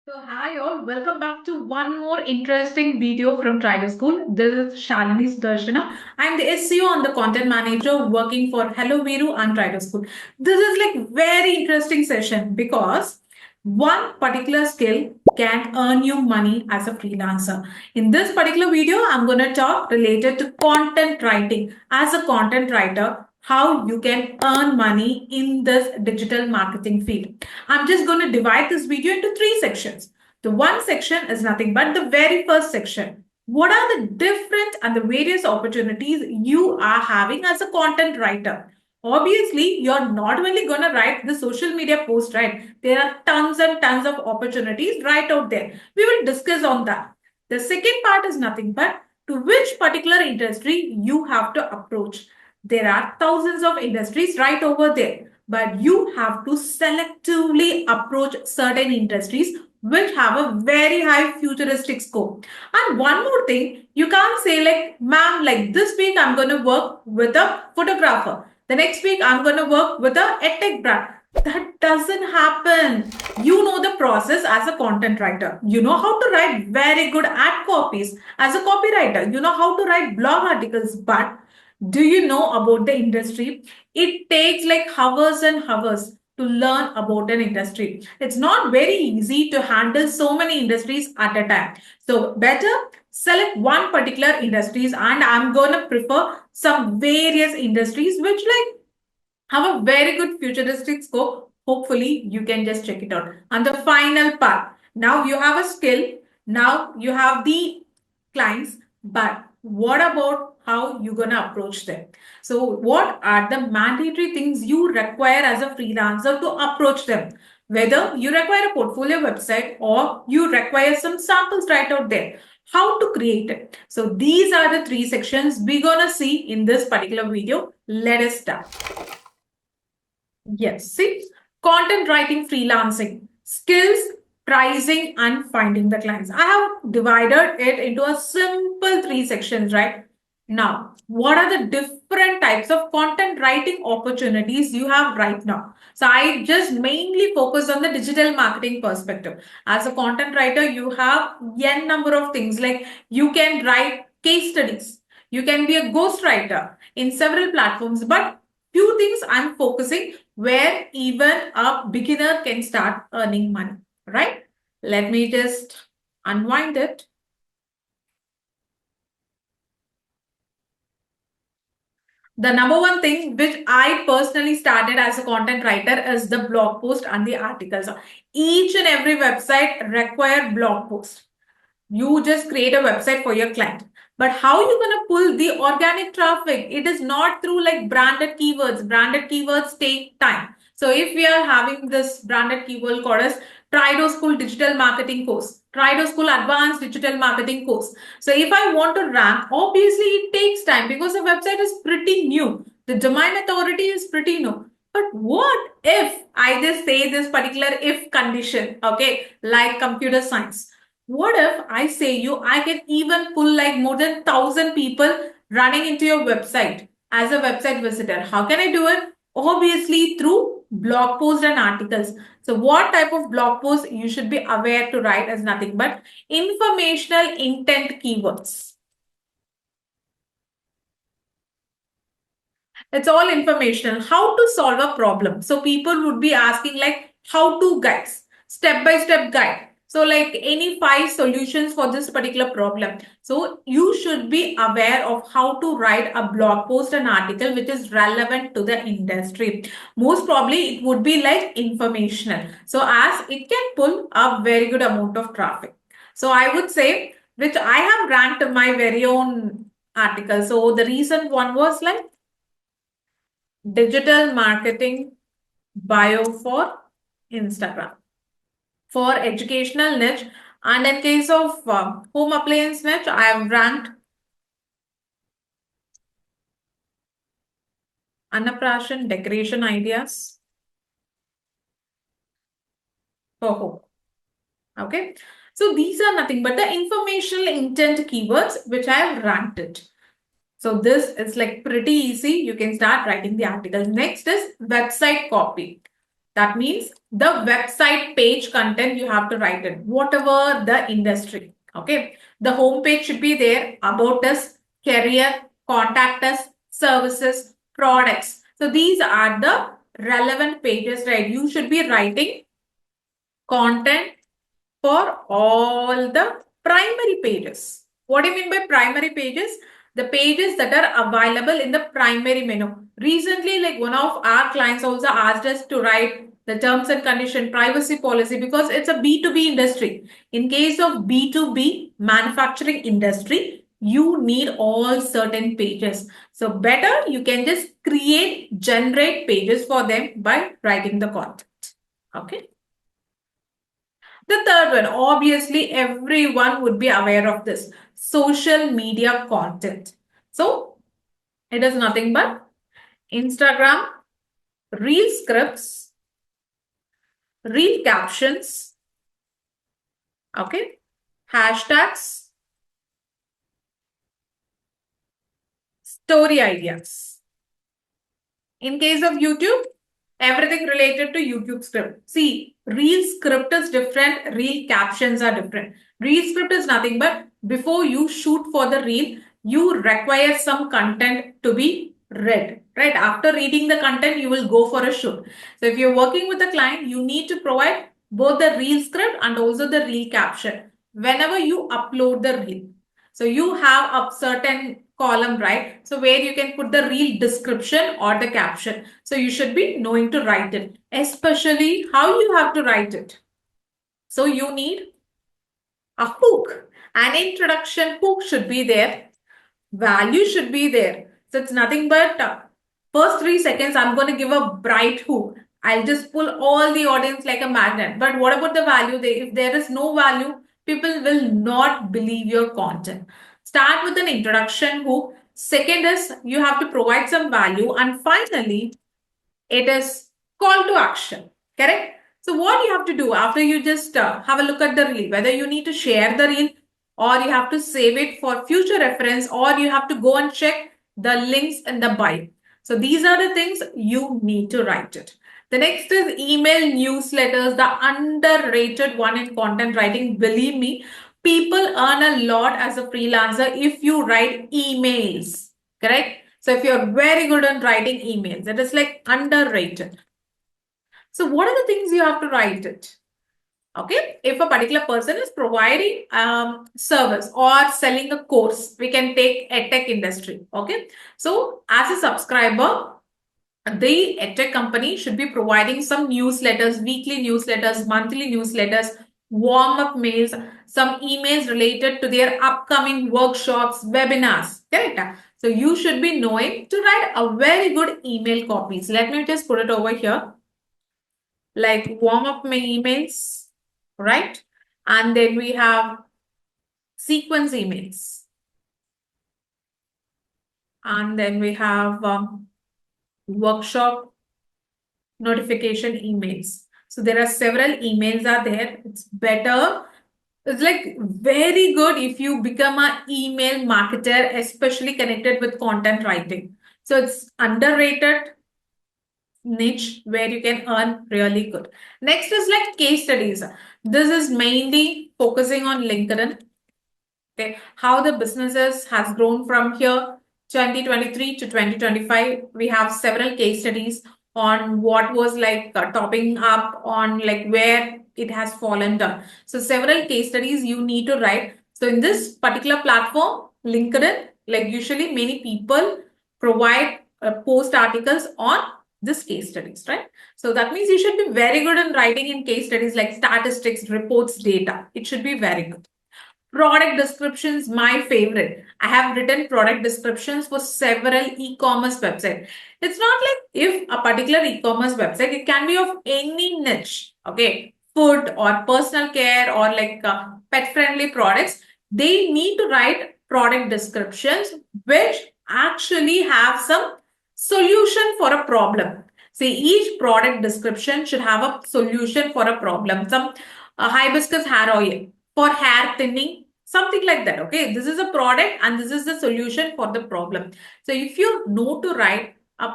So hi all, welcome back to one more interesting video from Trider School. This is Shalini Darshana. I'm the SEO and the content manager working for Hello Viru and Trider School. This is like very interesting session because one particular skill can earn you money as a freelancer. In this particular video, I'm going to talk related to content writing. As a content writer, how you can earn money in this digital marketing field. I'm just going to divide this video into three sections. The one section is nothing but the very first section. What are the different and the various opportunities you are having as a content writer? Obviously, you're not only going to write the social media post, right? There are tons and tons of opportunities right out there. We will discuss on that. The second part is nothing but to which particular industry you have to approach. There are thousands of industries right over there, but you have to selectively approach certain industries which have a very high futuristic scope. And one more thing, you can't say like, ma'am, like this week I'm going to work with a photographer. The next week I'm going to work with a edtech brand. That doesn't happen. You know the process as a content writer. You know how to write very good ad copies as a copywriter. You know how to write blog articles, but do you know about the industry? It takes like hours and hours to learn about an industry. It's not very easy to handle so many industries at a time. So better select one particular industries, and I'm going to prefer some various industries which like have a very good futuristic scope. Hopefully you can just check it out. And the final part, now you have a skill, now you have the clients, but what about how you're going to approach them? So what are the mandatory things you require as a freelancer to approach them? Whether you require a portfolio website or you require some samples right out there, how to create it. So these are the three sections we're going to see in this particular video. Let us start. Yes, see, content writing, freelancing, skills, pricing, and finding the clients. I have divided it into a simple three sections, right? Now, what are the different types of content writing opportunities you have right now? So I just mainly focus on the digital marketing perspective. As a content writer, you have n number of things like you can write case studies. You can be a ghostwriter in several platforms, but few things I'm focusing where even a beginner can start earning money, right? Let me just unwind it. The number one thing which I personally started as a content writer is the blog post and the articles. Each and every website require blog post. You just create a website for your client. But how you going to pull the organic traffic? It is not through like branded keywords. Branded keywords take time. So if we are having this branded keyword called as Trido School Digital Marketing course, Trido School Advanced Digital Marketing course. So if I want to rank, obviously it takes time because the website is pretty new. The domain authority is pretty new. But what if I just say this particular if condition, okay, like computer science? What if I say you, I can even pull like more than 1,000 people running into your website as a website visitor? How can I do it? Obviously through blog posts and articles. So what type of blog post you should be aware to write is nothing but informational intent keywords. It's all informational. How to solve a problem. So people would be asking like how to guides, step-by-step guide. So like any 5 solutions for this particular problem. So you should be aware of how to write a blog post and article which is relevant to the industry. Most probably it would be like informational. So as it can pull a very good amount of traffic. So I would say which I have ranked my very own article. So the recent one was like digital marketing bio for Instagram for educational niche, and in case of home appliance niche I have ranked Annaprashan decoration ideas for home. Okay, so these are nothing but the informational intent keywords which I have ranked it. So this is like pretty easy. You can start writing the articles. Next is website copy. That means the website page content you have to write it, whatever the industry. Okay. The home page should be there, about us, career, contact us, services, products. So these are the relevant pages, right? You should be writing content for all the primary pages. What do you mean by primary pages? The pages that are available in the primary menu. Recently, like one of our clients also asked us to write the terms and condition privacy policy because it's a B2B industry. In case of B2B manufacturing industry, you need all certain pages. So better you can just generate pages for them by writing the content. Okay. The third one, obviously, everyone would be aware of this social media content. So, it is nothing but Instagram, reel scripts, reel captions, okay, hashtags, story ideas. In case of YouTube, everything related to YouTube script. See, reel script is different, reel captions are different. Reel script is nothing but before you shoot for the reel, you require some content to be read, right? After reading the content, you will go for a shoot. So if you're working with a client, you need to provide both the reel script and also the reel caption whenever you upload the reel. So you have a certain column, right? So where you can put the reel description or the caption. So you should be knowing to write it, especially how you have to write it. So you need a hook. An introduction hook should be there. Value should be there. So it's nothing but first 3 seconds, I'm going to give a bright hook. I'll just pull all the audience like a magnet. But what about the value? If there is no value, people will not believe your content. Start with an introduction hook. Second is you have to provide some value. And finally, it is call to action. Correct? So what you have to do after you just have a look at the reel, whether you need to share the reel or you have to save it for future reference or you have to go and check the links in the bio. So these are the things you need to write it. The next is email newsletters, the underrated one in content writing. Believe me, people earn a lot as a freelancer if you write emails. Correct? So if you're very good at writing emails, it is like underrated. So what are the things you have to write it? Okay, if a particular person is providing service or selling a course, we can take edtech industry. Okay, so as a subscriber, the edtech company should be providing some newsletters, weekly newsletters, monthly newsletters, warm-up mails, some emails related to their upcoming workshops, webinars. Correct? So you should be knowing to write a very good email copies. Let me just put it over here. Like warm-up emails, right? And then we have sequence emails. And then we have workshop notification emails. So there are several emails are there. It's better. It's like very good if you become an email marketer, especially connected with content writing. So it's underrated niche where you can earn really good. Next is like case studies. This is mainly focusing on LinkedIn. Okay, how the businesses has grown from here 2023 to 2025. We have several case studies on what was like topping up on like where it has fallen down. So several case studies you need to write. So in this particular platform, LinkedIn, like usually many people provide post articles on this case studies, right? So that means you should be very good in writing in case studies like statistics, reports, data. It should be very good. Product descriptions, my favorite. I have written product descriptions for several e-commerce websites. It's not like if a particular e-commerce website, it can be of any niche, okay? Food or personal care or like pet-friendly products. They need to write product descriptions which actually have some solution for a problem. See, each product description should have a solution for a problem. Some hibiscus hair oil for hair thinning, something like that. Okay, this is a product and this is the solution for the problem. So if you know to write a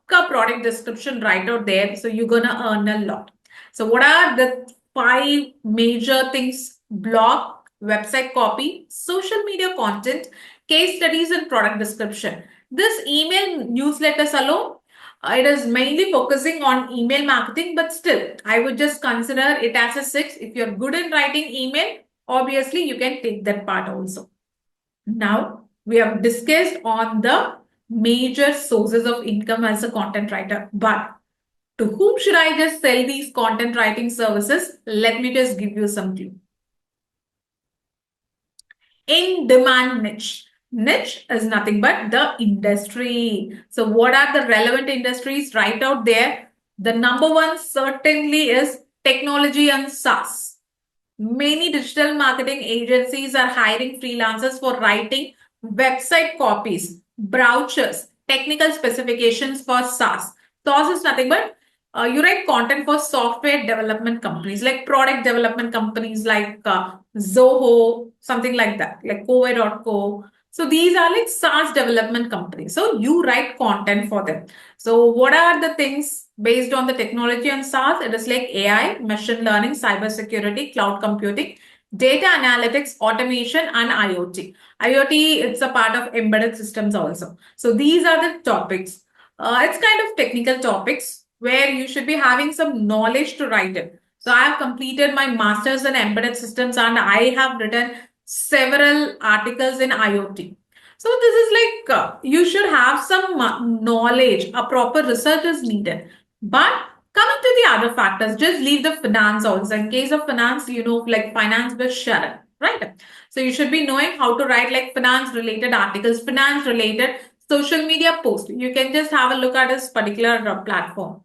pakka product description right out there. So you're gonna earn a lot. So what are the five major things? Blog, website copy, social media content, case studies, and product description. This email newsletters alone, it is mainly focusing on email marketing, but still, I would just consider it as a six. If you're good in writing email, obviously you can take that part also. Now, we have discussed on the major sources of income as a content writer, but to whom should I just sell these content writing services? Let me just give you some clue. In demand niche. Niche is nothing but the industry. So, what are the relevant industries right out there? The number one certainly is technology and SaaS. Many digital marketing agencies are hiring freelancers for writing website copies, brochures, technical specifications for SaaS. SaaS is nothing but you write content for software development companies, like product development companies like Zoho, something like that, like Covey.co. So these are like SaaS development companies. So you write content for them. So what are the things based on the technology and SaaS? It is like AI, machine learning, cybersecurity, cloud computing, data analytics, automation, and IoT. IoT, it's a part of embedded systems also. So these are the topics. It's kind of technical topics where you should be having some knowledge to write it. So I have completed my master's in embedded systems and I have written several articles in IoT. So this is like you should have some knowledge. A proper research is needed. But coming to the other factors, just leave the finance also. In case of finance, you know, like finance with Sharon, right? So you should be knowing how to write like finance related articles, finance related social media post. You can just have a look at this particular platform.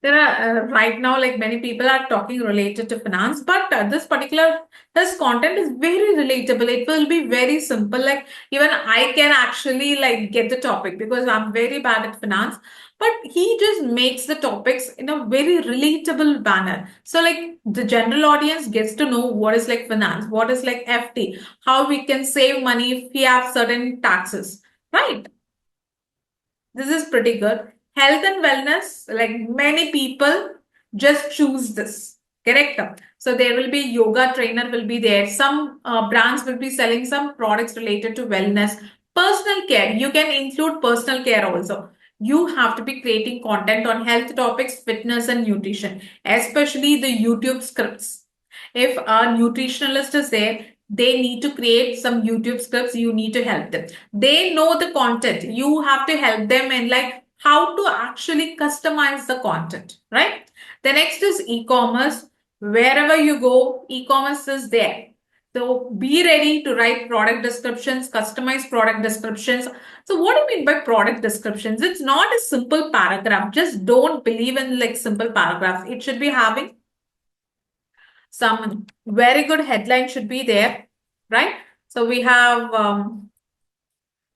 There are right now like many people are talking related to finance, but this content is very relatable. It will be very simple. Like even I can actually like get the topic because I'm very bad at finance, but he just makes the topics in a very relatable manner. So like the general audience gets to know what is like finance, what is like FT, how we can save money if we have certain taxes, right? This is pretty good. Health and wellness, like many people just choose this. Correct. So there will be yoga trainer will be there. Some brands will be selling some products related to wellness. Personal care. You can include personal care also. You have to be creating content on health topics, fitness and nutrition, especially the YouTube scripts. If a nutritionalist is there, they need to create some YouTube scripts. You need to help them. They know the content. You have to help them in like how to actually customize the content, right? The next is e-commerce. Wherever you go, e-commerce is there. So be ready to write product descriptions, customize product descriptions. So what do you mean by product descriptions? It's not a simple paragraph. Just don't believe in like simple paragraphs. It should be having some very good headline should be there, right? So we have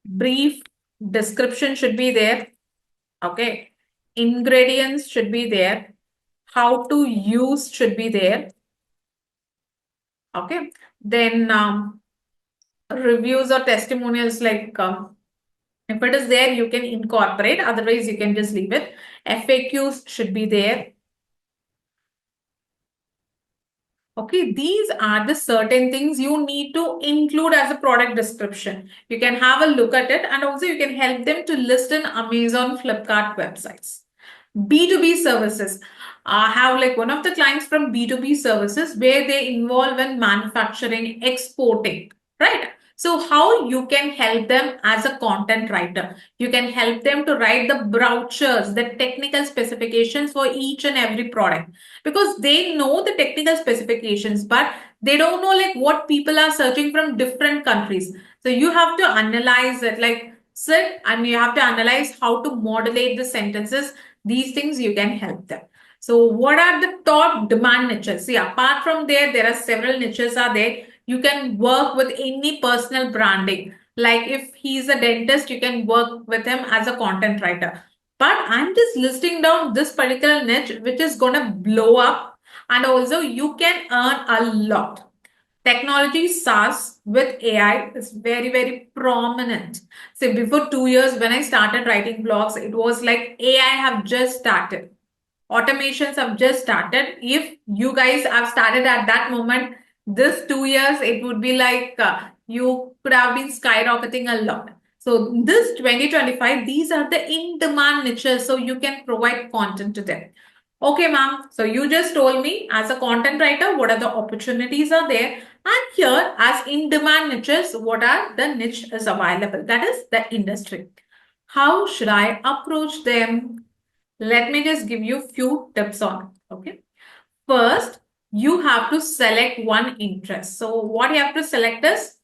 brief description should be there. Okay. Ingredients should be there. How to use should be there. Okay. Then reviews or testimonials like if it is there, you can incorporate. Otherwise, you can just leave it. FAQs should be there. Okay, these are the certain things you need to include as a product description. You can have a look at it and also you can help them to list in Amazon, Flipkart websites. B2B services. I have like one of the clients from B2B services where they involve in manufacturing, exporting, right? So how you can help them as a content writer? You can help them to write the brochures, the technical specifications for each and every product because they know the technical specifications, but they don't know like what people are searching from different countries. So you have to analyze it, like sit and you have to analyze how to modulate the sentences. These things you can help them. So what are the top demand niches? See, apart from there are several niches are there. You can work with any personal branding. Like if he's a dentist, you can work with him as a content writer. But I'm just listing down this particular niche, which is going to blow up. And also you can earn a lot. technology SaaS with AI is very, very prominent. So before 2 years, when I started writing blogs, it was like AI have just started. Automations have just started. If you guys have started at that moment, this 2 years, it would be like you could have been skyrocketing a lot. So this 2025, these are the in-demand niches, so you can provide content to them. Okay, ma'am. So you just told me as a content writer, what are the opportunities are there? And here, as in-demand niches, what are the niche is available? That is the industry. How should I approach them? Let me just give you few tips on it. Okay. First, you have to select one interest. So what you have to select is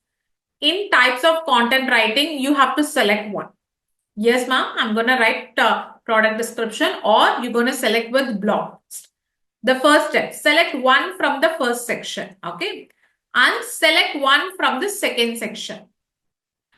in types of content writing, you have to select one. Yes, ma'am, I'm going to write product description, or you're going to select with blog post. The first step, select one from the first section. Okay. And select one from the second section.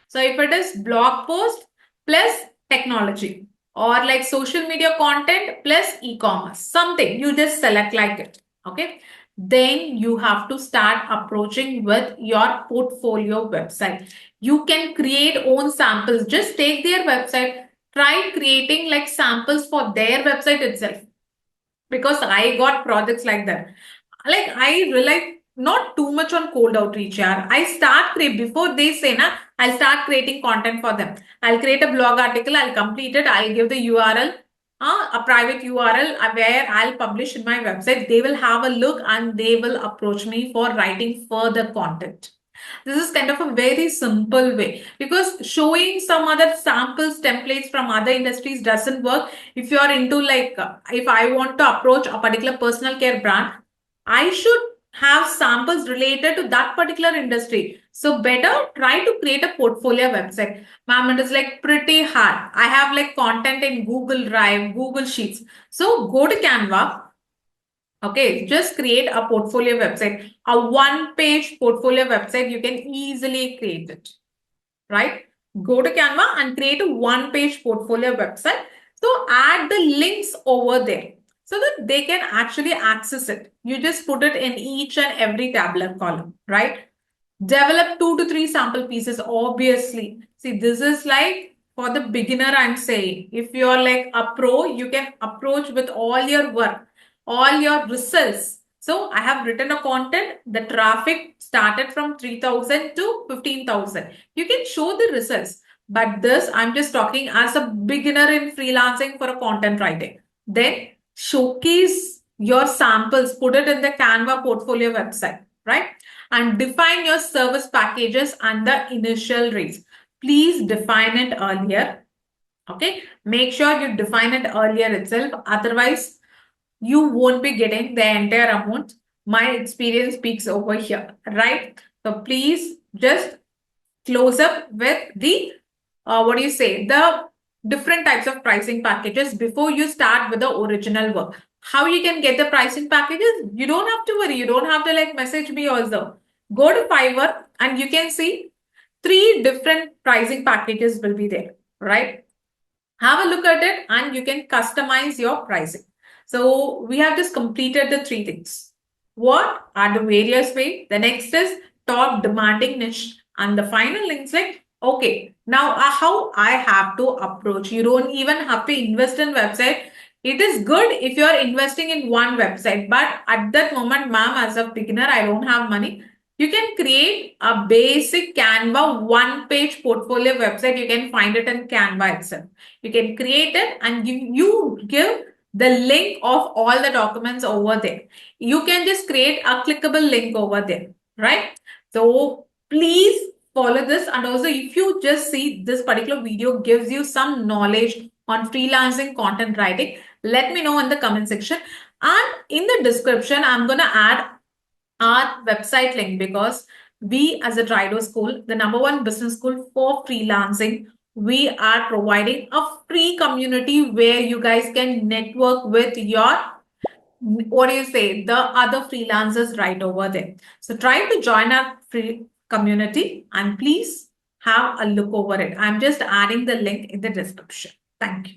So if it is blog post plus technology, or like social media content plus e-commerce, something, you just select like it. Okay. Then you have to start approaching with your portfolio website. You can create own samples. Just take their website, try creating like samples for their website itself. Because I got projects like that. Like I rely not too much on cold outreach. Yeah. I start create before they say na, I'll start creating content for them. I'll create a blog article, I'll complete it, I'll give the URL, a private URL where I'll publish in my website. They will have a look and they will approach me for writing further content. This is kind of a very simple way, because showing some other samples, templates from other industries doesn't work. If you are into like, if I want to approach a particular personal care brand, I should have samples related to that particular industry. So better try to create a portfolio website. Ma'am, it is like pretty hard. I have like content in Google Drive, Google Sheets. So go to Canva. Okay, just create a portfolio website. A one-page portfolio website, you can easily create it, right? Go to Canva and create a one-page portfolio website. So add the links over there so that they can actually access it. You just put it in each and every tabular column, right? Develop 2 to 3 sample pieces, obviously. See, this is like for the beginner, I'm saying. If you're like a pro, you can approach with all your work, all your results. So I have written a content, the traffic started from 3,000 to 15,000. You can show the results. But this, I'm just talking as a beginner in freelancing for a content writing. Then showcase your samples, put it in the Canva portfolio website, right? And define your service packages and the initial rates. Please define it earlier. Okay. Make sure you define it earlier itself. Otherwise, you won't be getting the entire amount. My experience speaks over here, right? So please just close up with the, what do you say, the different types of pricing packages before you start with the original work. How you can get the pricing packages? You don't have to worry. You don't have to like message me also. Go to Fiverr and you can see 3 different pricing packages will be there, right? Have a look at it and you can customize your pricing. So we have just completed the 3 things. What are the various ways? The next is top demanding niche. And the final link is like, okay, now how I have to approach. You don't even have to invest in website. It is good if you are investing in one website. But at that moment, ma'am, as a beginner, I don't have money. You can create a basic Canva one-page portfolio website. You can find it in Canva itself. You can create it and give the link of all the documents over there. You can just create a clickable link over there, right? So please follow this. And also, if you just see this particular video gives you some knowledge on freelancing content writing, let me know in the comment section. And in the description, I'm going to add our website link, because we as a Trido School, the #1 business school for freelancing, we are providing a free community where you guys can network with your, what do you say, the other freelancers right over there. So try to join our free community and please have a look over it. I'm just adding the link in the description. Thank you.